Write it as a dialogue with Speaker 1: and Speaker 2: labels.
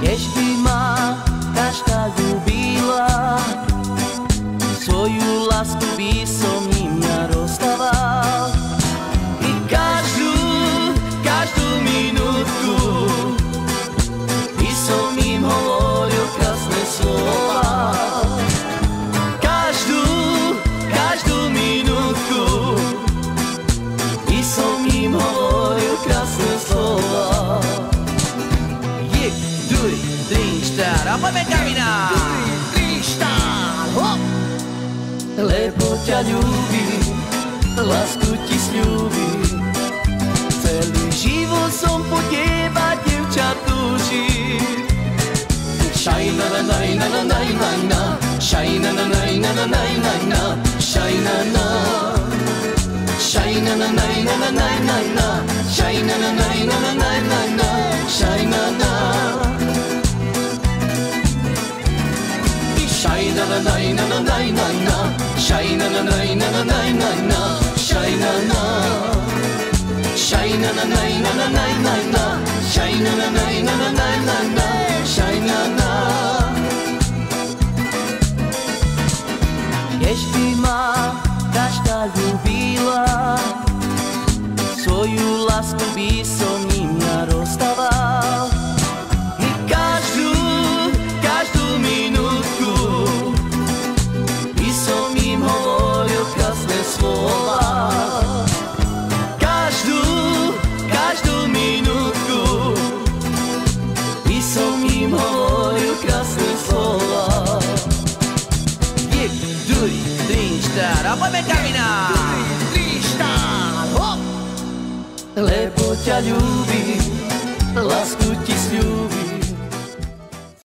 Speaker 1: Keď by ma každá ľúbila, svoju lásku by som ním ja rozdával. I každú minútku by som im hovoril krásne slova. Každú minútku by som im hovoril krásne slova.
Speaker 2: A poďme, Kamina!
Speaker 1: Lebo ťa ľúbim, lásku ti sľúbim, celý život som po teba, dievča, túžim. Šajna na na na na na na na, šajna na na na na na na na, šajna na, šajna na na na na na na na, šajna na na na na na na na, šajna na. Shine na na na na na na na, shine na na na na na na na, shine na, shine na na na na na na na, shine na na na na na na, shine na. Keď by ma každá ľúbila, svoju lásku by som ním ja rozdával. Každú minútku by som im hovoril krásne slova.
Speaker 2: Jeden, druhý, tri, štár. A poďme, Kamina!
Speaker 1: Lebo ťa ľúbim, lásku ti sľúbim,